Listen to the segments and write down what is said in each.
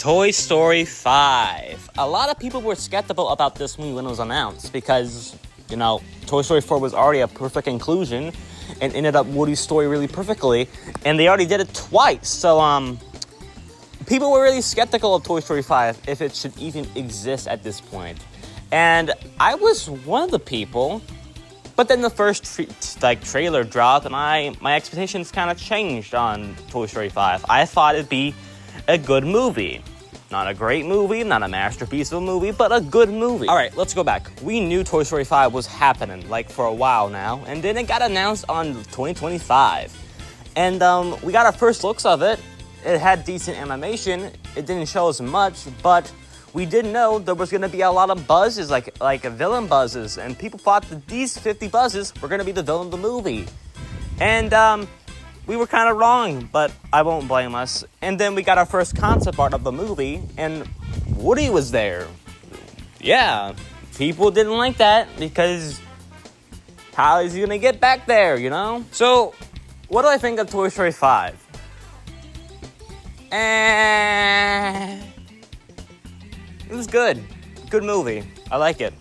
Toy Story 5. A lot of people were skeptical about this movie when it was announced because, Toy Story 4 was already a perfect inclusion and ended up Woody's story really perfectly, and they already did it twice. So, people were really skeptical of Toy Story 5 if it should even exist at this point. And I was one of the people, but then the first trailer dropped and my expectations kind of changed on Toy Story 5. I thought it'd be a good movie. Not a great movie, not a masterpiece of a movie, but a good movie. All right, let's go back. We knew Toy Story 5 was happening, for a while now, and then it got announced on 2025. And we got our first looks of it. It had decent animation. It didn't show us much, but we did know there was going to be a lot of buzzes, like villain buzzes, and people thought that these 50 buzzes were going to be the villain of the movie. And we were kind of wrong, but I won't blame us. And then we got our first concept art of the movie, and Woody was there. Yeah, people didn't like that because how is he going to get back there, So, what do I think of Toy Story 5? It was good. Good movie. I like it.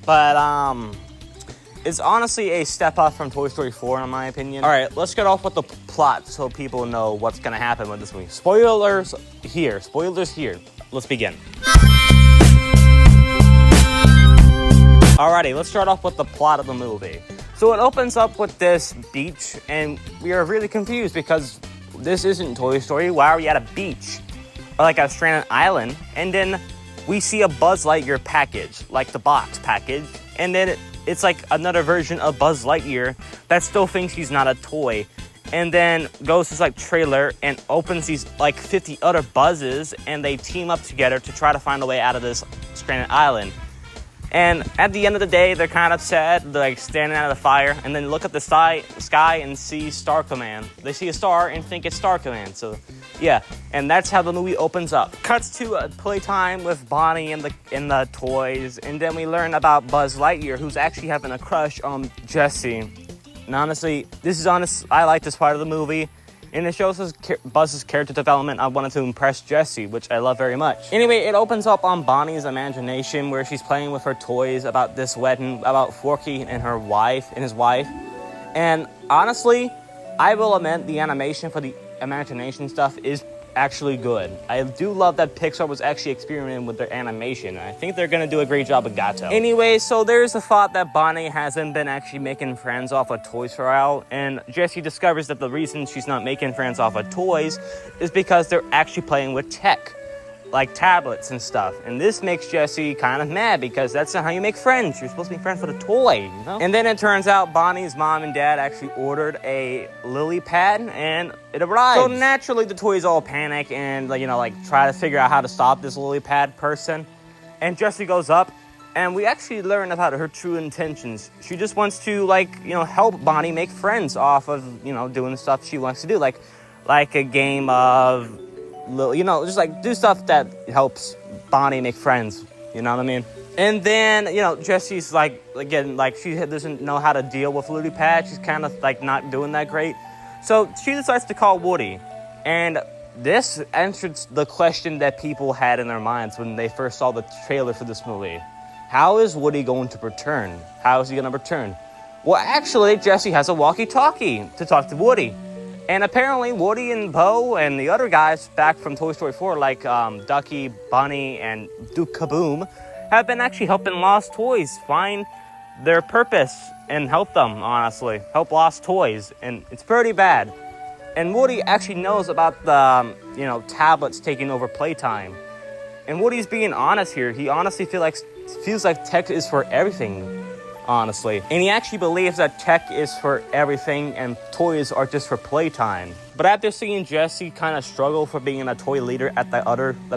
But, it's honestly a step up from Toy Story 4, in my opinion. All right, let's get off with the plot so people know what's going to happen with this movie. Spoilers here. Let's begin. Alrighty, let's start off with the plot of the movie. So it opens up with this beach, and we are really confused because this isn't Toy Story. Why are we at a beach? Or like a stranded island, and then we see a Buzz Lightyear package, like the box package, and then it's like another version of Buzz Lightyear that still thinks he's not a toy, and then goes to this trailer and opens these 50 other Buzzes, and they team up together to try to find a way out of this stranded island. And at the end of the day, they're kind of sad. They're standing out of the fire, and then look at the sky and see Star Command. They see a star and think it's Star Command. So, yeah, and that's how the movie opens up. Cuts to a playtime with Bonnie and the toys, and then we learn about Buzz Lightyear, who's actually having a crush on Jessie. And honestly, I like this part of the movie. And it shows us Buzz's character development. I wanted to impress Jessie, which I love very much. Anyway, it opens up on Bonnie's imagination where she's playing with her toys about this wedding, about Forky and his wife. And honestly, I will admit the animation for the imagination stuff is actually good. I do love that Pixar was actually experimenting with their animation. I think they're gonna do a great job with Gato. Anyway, so there's a thought that Bonnie hasn't been actually making friends off of toys for a while, and Jessie discovers that the reason she's not making friends off of toys is because they're actually playing with tech, like tablets and stuff. And this makes Jessie kind of mad because that's not how you make friends. You're supposed to be friends with a toy, And then it turns out Bonnie's mom and dad actually ordered a lily pad and it arrived. So naturally the toys all panic and try to figure out how to stop this lily pad person. And Jessie goes up and we actually learn about her true intentions. She just wants to help Bonnie make friends off of, doing the stuff she wants to do. Like a game of just do stuff that helps Bonnie make friends. You know what I mean? And then, Jessie's she doesn't know how to deal with Lily Pad. She's kind of not doing that great. So she decides to call Woody. And this answers the question that people had in their minds when they first saw the trailer for this movie. How is Woody going to return? How is he going to return? Well, actually, Jessie has a walkie-talkie to talk to Woody. And apparently, Woody and Bo and the other guys back from Toy Story 4, like Ducky, Bunny, and Duke Kaboom, have been actually helping lost toys find their purpose and help them, honestly. Help lost toys. And it's pretty bad. And Woody actually knows about the, tablets taking over playtime. And Woody's being honest here. He honestly feels like tech is for everything. Honestly. And he actually believes that tech is for everything and toys are just for playtime. But after seeing Jessie kind of struggle for being a toy leader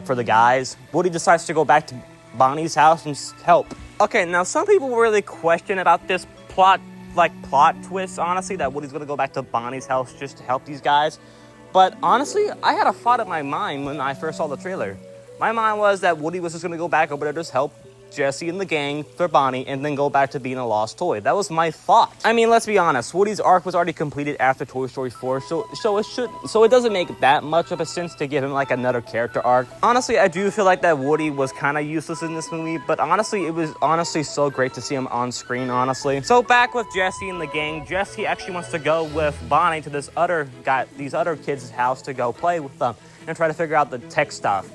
for the guys, Woody decides to go back to Bonnie's house and help. Okay, now some people really question about this plot twist, honestly, that Woody's gonna go back to Bonnie's house just to help these guys. But honestly, I had a thought in my mind when I first saw the trailer. My mind was that Woody was just gonna go back over there to just help Jesse and the gang for Bonnie and then go back to being a lost toy. That was my thought. I mean, let's be honest. Woody's arc was already completed after Toy Story 4, so it doesn't make that much of a sense to give him like another character arc. Honestly, I do feel like that Woody was kind of useless in this movie, but honestly, it was honestly so great to see him on screen, honestly. So back with Jesse and the gang, Jesse actually wants to go with Bonnie to these other kids' house to go play with them and try to figure out the tech stuff.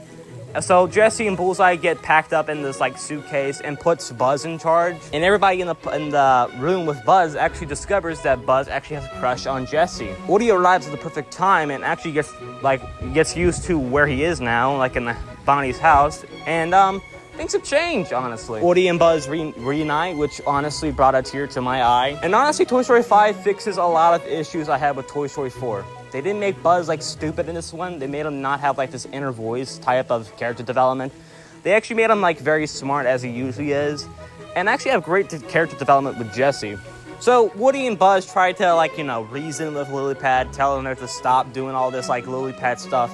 So Jesse and Bullseye get packed up in this like suitcase and puts Buzz in charge. And everybody in the room with Buzz actually discovers that Buzz actually has a crush on Jesse. Woody arrives at the perfect time and actually gets used to where he is now, like in Bonnie's house. And things have changed, honestly. Woody and Buzz reunite, which honestly brought a tear to my eye. And honestly, Toy Story 5 fixes a lot of issues I had with Toy Story 4. They didn't make Buzz like stupid in this one. They made him not have like this inner voice type of character development. They actually made him like very smart as he usually is. And actually have great character development with Jesse. So Woody and Buzz try to reason with Lily Pad, telling her to stop doing all this like Lily Pad stuff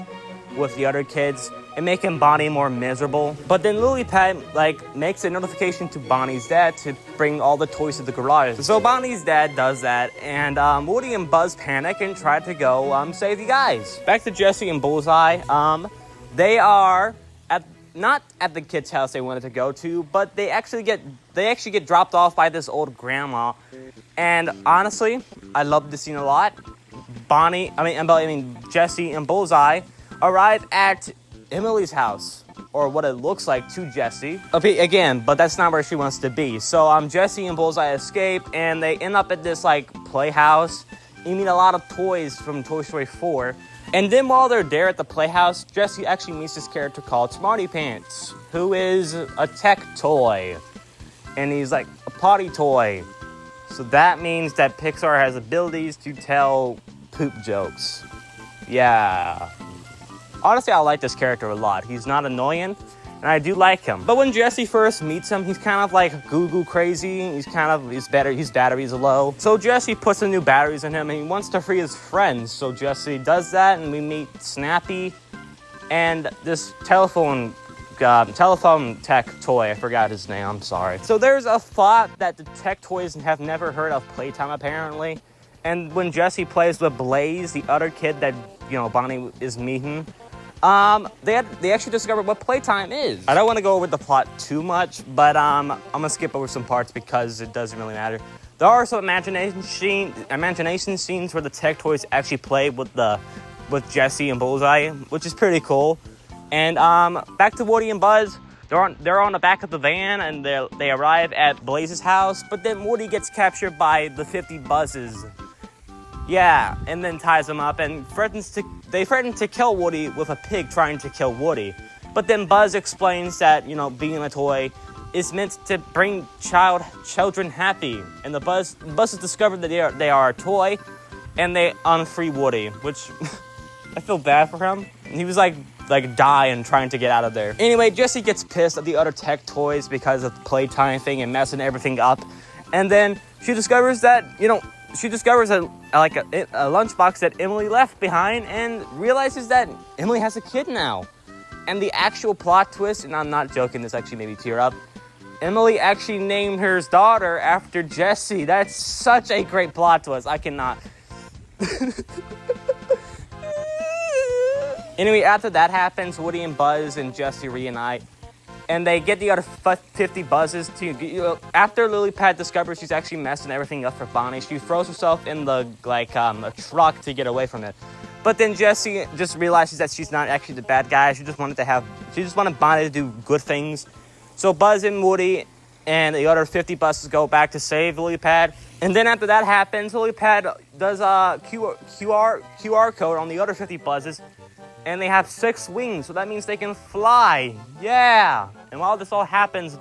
with the other kids and making Bonnie more miserable. But then Lily Pad makes a notification to Bonnie's dad to bring all the toys to the garage. So Bonnie's dad does that, and Woody and Buzz panic and try to go save you guys. Back to Jesse and Bullseye. They are not at the kids' house they wanted to go to, but they actually get dropped off by this old grandma. And honestly, I love this scene a lot. Jesse and Bullseye arrive at Emily's house, or what it looks like to Jesse. Okay, again, but that's not where she wants to be. So Jesse and Bullseye escape, and they end up at this playhouse. You meet a lot of toys from Toy Story 4. And then while they're there at the playhouse, Jesse actually meets this character called Smarty Pants, who is a tech toy. And he's like a potty toy. So that means that Pixar has abilities to tell poop jokes. Yeah. Honestly, I like this character a lot. He's not annoying, and I do like him. But when Jesse first meets him, he's kind of like goo-goo crazy. His battery's low. So Jesse puts some new batteries in him, and he wants to free his friends. So Jesse does that, and we meet Snappy and this telephone tech toy. I forgot his name, I'm sorry. So there's a thought that the tech toys have never heard of playtime, apparently. And when Jesse plays with Blaze, the other kid that, Bonnie is meeting, they actually discovered what playtime is. I don't want to go over the plot too much, but I'm going to skip over some parts because it doesn't really matter. There are some imagination scenes where the tech toys actually play with Jesse and Bullseye, which is pretty cool. And back to Woody and Buzz. They're on the back of the van, and they arrive at Blaze's house, but then Woody gets captured by the 50 Buzzes. Yeah, and then ties him up and they threaten to kill Woody with a pig trying to kill Woody. But then Buzz explains that, being a toy is meant to bring children happy. And the Buzz has discovered that they are a toy, and they unfree Woody, which I feel bad for him. He was like dying trying to get out of there. Anyway, Jesse gets pissed at the other tech toys because of the playtime thing and messing everything up. And then she discovers that, she discovers a lunchbox that Emily left behind and realizes that Emily has a kid now. And the actual plot twist, and I'm not joking, this actually made me tear up, Emily actually named her daughter after Jesse. That's such a great plot twist. I cannot. Anyway, after that happens, Woody and Buzz and Jesse reunite. And they get the other 50 Buzzes to, after Lily Pad discovers she's actually messing everything up for Bonnie, she throws herself in the, a truck to get away from it. But then Jessie just realizes that she's not actually the bad guy. She just wanted Bonnie to do good things. So Buzz and Woody and the other 50 Buzzes go back to save Lily Pad. And then after that happens, Lily Pad does a QR code on the other 50 Buzzes. And they have 6 wings, so that means they can fly. Yeah! And while this all happens,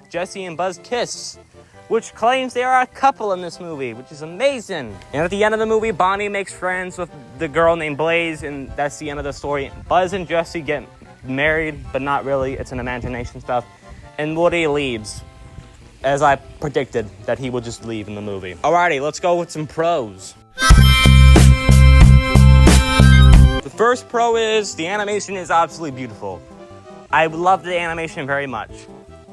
Jesse and Buzz kiss, which claims they are a couple in this movie, which is amazing. And at the end of the movie, Bonnie makes friends with the girl named Blaze, and that's the end of the story. Buzz and Jesse get married, but not really. It's an imagination stuff. And Woody leaves, as I predicted that he would just leave in the movie. Alrighty, let's go with some pros. The first pro is the animation is absolutely beautiful. I love the animation very much.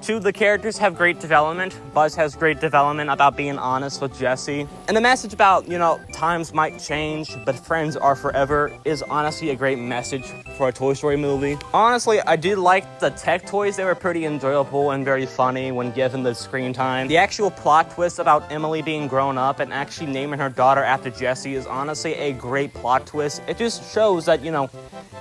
Two of the characters have great development. Buzz has great development about being honest with Jessie. And the message about, times might change, but friends are forever is honestly a great message for a Toy Story movie. Honestly, I did like the tech toys. They were pretty enjoyable and very funny when given the screen time. The actual plot twist about Emily being grown up and actually naming her daughter after Jessie is honestly a great plot twist. It just shows that,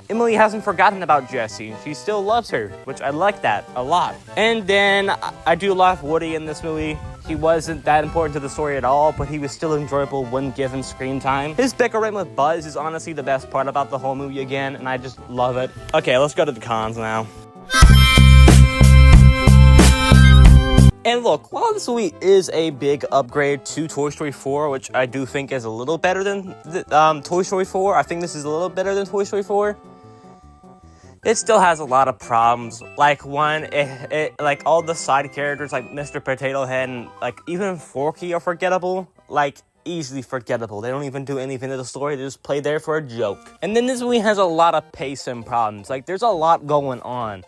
Emily hasn't forgotten about Jessie. She still loves her, which I like that a lot. And then I do love Woody in this movie. He wasn't that important to the story at all, but he was still enjoyable when given screen time. His bickering with Buzz is honestly the best part about the whole movie again, and I just love it. Okay, let's go to the cons now. And look, while this movie is a big upgrade to Toy Story 4, which I do think is a little better than Toy Story 4, I think this is a little better than Toy Story 4. It still has a lot of problems. Like one, like all the side characters, like Mr. Potato Head and like even Forky are forgettable. Like easily forgettable. They don't even do anything to the story. They just play there for a joke. And then this movie has a lot of pacing problems. Like there's a lot going on.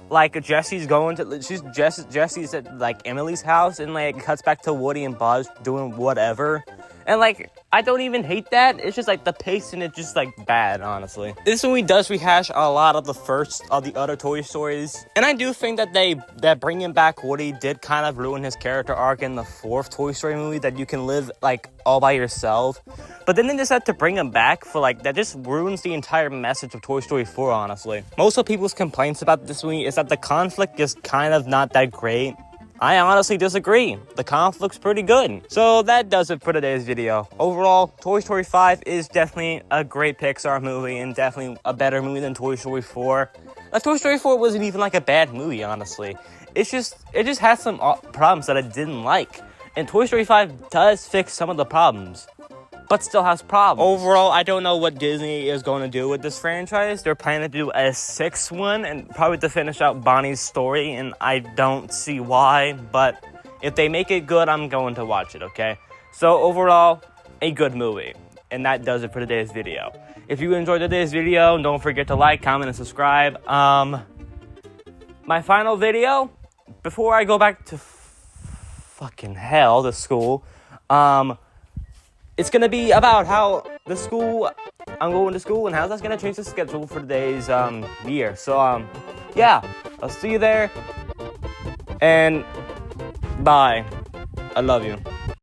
Like Jessie's at like Emily's house and like it cuts back to Woody and Buzz doing whatever. And like I don't even hate that. It's just like the pacing is just like bad, honestly. This movie does rehash a lot of the other Toy Stories. And I do think that bringing back Woody did kind of ruin his character arc in the fourth Toy Story movie, that you can live like all by yourself. But then they decided to bring him back for like, that just ruins the entire message of Toy Story 4, honestly. Most of people's complaints about this movie is that the conflict is kind of not that great. I honestly disagree. The conflict's pretty good. So that does it for today's video. Overall, Toy Story 5 is definitely a great Pixar movie and definitely a better movie than Toy Story 4. Like, Toy Story 4 wasn't even like a bad movie, honestly. It just has some problems that I didn't like. And Toy Story 5 does fix some of the problems, but still has problems. Overall, I don't know what Disney is going to do with this franchise. They're planning to do a sixth one and probably to finish out Bonnie's story, and I don't see why, but if they make it good, I'm going to watch it, okay? So overall, a good movie. And that does it for today's video. If you enjoyed today's video, don't forget to like, comment, and subscribe. My final video, before I go back to fucking hell, to school, it's going to be about how I'm going to school and how that's going to change the schedule for today's year. So, yeah, I'll see you there. And bye. I love you.